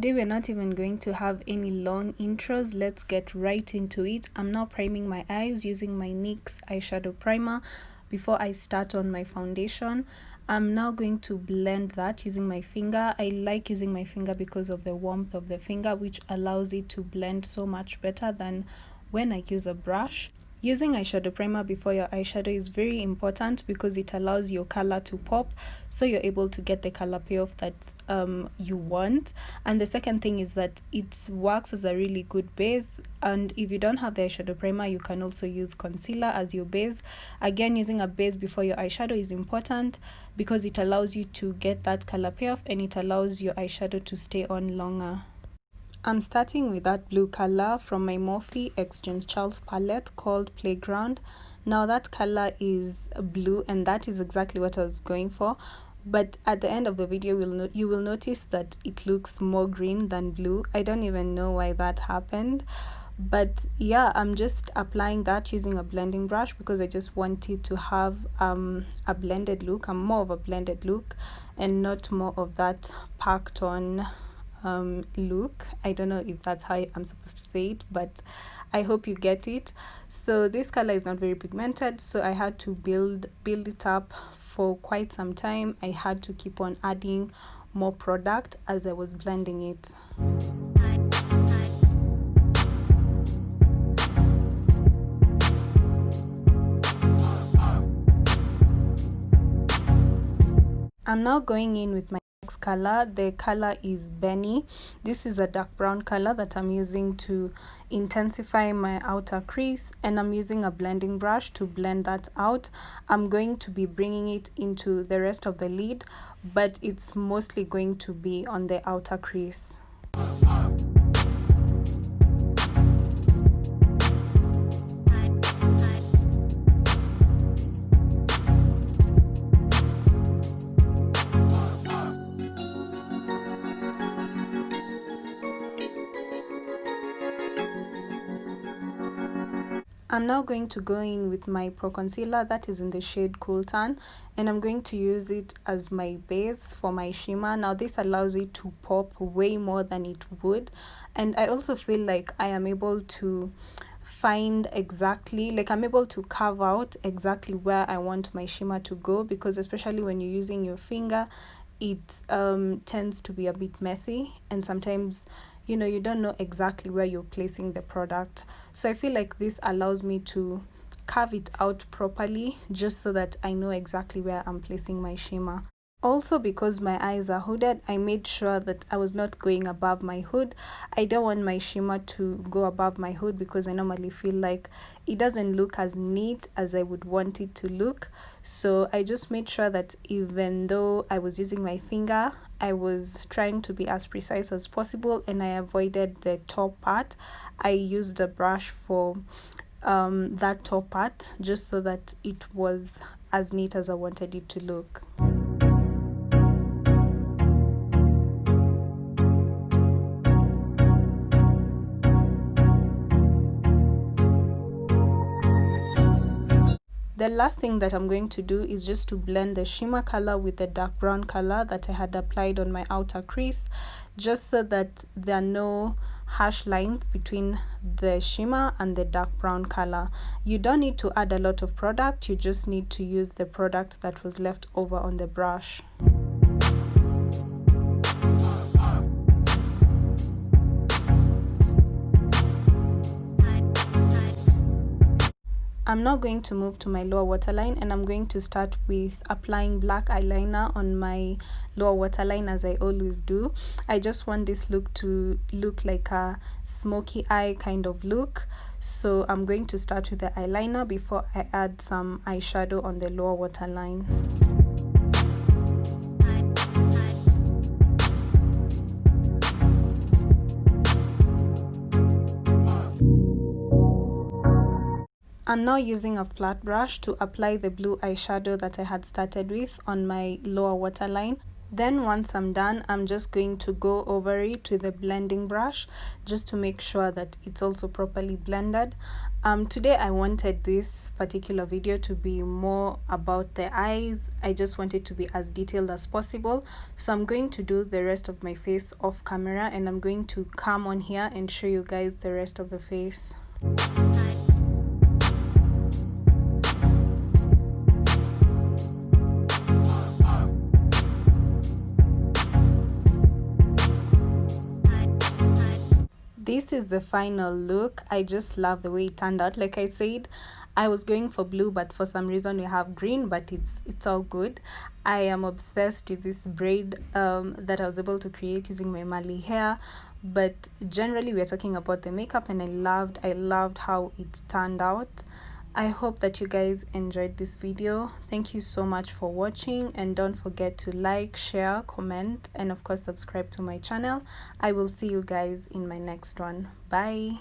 today we're not even going to have any long intros. Let's get right into it. I'm now priming my eyes using my NYX eyeshadow primer before I start on my foundation. I'm now going to blend that using my finger. I like using my finger because of the warmth of the finger, which allows it to blend so much better than when I use a brush. Using eyeshadow primer before your eyeshadow is very important because it allows your color to pop, so you're able to get the color payoff that you want. And the second thing is that it works as a really good base, and if you don't have the eyeshadow primer, you can also use concealer as your base. Again, using a base before your eyeshadow is important because it allows you to get that color payoff and it allows your eyeshadow to stay on longer. I'm starting with that blue color from my Morphe X James Charles palette called Playground. Now that color is blue and that is exactly what I was going for. But at the end of the video, you will notice that it looks more green than blue. I don't even know why that happened. But yeah, I'm just applying that using a blending brush because I just wanted to have a blended look. I'm more of a blended look and not more of that packed on look. I don't know if that's how I'm supposed to say it, but I hope you get it. So this color is not very pigmented, so I had to build it up for quite some time. I had to keep on adding more product as I was blending it. I'm now going in with my next color. The color is Benny. This is a dark brown color that I'm using to intensify my outer crease, and I'm using a blending brush to blend that out. I'm going to be bringing it into the rest of the lid, but it's mostly going to be on the outer crease. I'm now going to go in with my Pro Concealer that is in the shade Cool Tan, and I'm going to use it as my base for my shimmer. Now this allows it to pop way more than it would, and I also feel like I am able to find exactly, like I'm able to carve out exactly where I want my shimmer to go, because especially when you're using your finger, it tends to be a bit messy, and sometimes you don't know exactly where you're placing the product. So I feel like this allows me to carve it out properly just so that I know exactly where I'm placing my shimmer. Also, because my eyes are hooded, I made sure that I was not going above my hood. I don't want my shimmer to go above my hood because I normally feel like it doesn't look as neat as I would want it to look. So I just made sure that even though I was using my finger, I was trying to be as precise as possible, and I avoided the top part. I used a brush for that top part just so that it was as neat as I wanted it to look. The last thing that I'm going to do is just to blend the shimmer color with the dark brown color that I had applied on my outer crease, just so that there are no harsh lines between the shimmer and the dark brown color. You don't need to add a lot of product, you just need to use the product that was left over on the brush. I'm now going to move to my lower waterline, and I'm going to start with applying black eyeliner on my lower waterline as I always do. I just want this look to look like a smoky eye kind of look. So I'm going to start with the eyeliner before I add some eyeshadow on the lower waterline. I'm now using a flat brush to apply the blue eyeshadow that I had started with on my lower waterline. Then once I'm done, I'm just going to go over it with the blending brush just to make sure that it's also properly blended. Today I wanted this particular video to be more about the eyes. I just want it to be as detailed as possible, so I'm going to do the rest of my face off camera, and I'm going to come on here and show you guys the rest of the face. This is the final look. I just love the way it turned out. Like I said, I was going for blue, but for some reason we have green, but it's all good. I am obsessed with this braid that I was able to create using my Mali hair. But generally we're talking about the makeup, and I loved how it turned out. I hope that you guys enjoyed this video. Thank you so much for watching, and don't forget to like, share, comment, and of course subscribe to my channel. I will see you guys in my next one. Bye.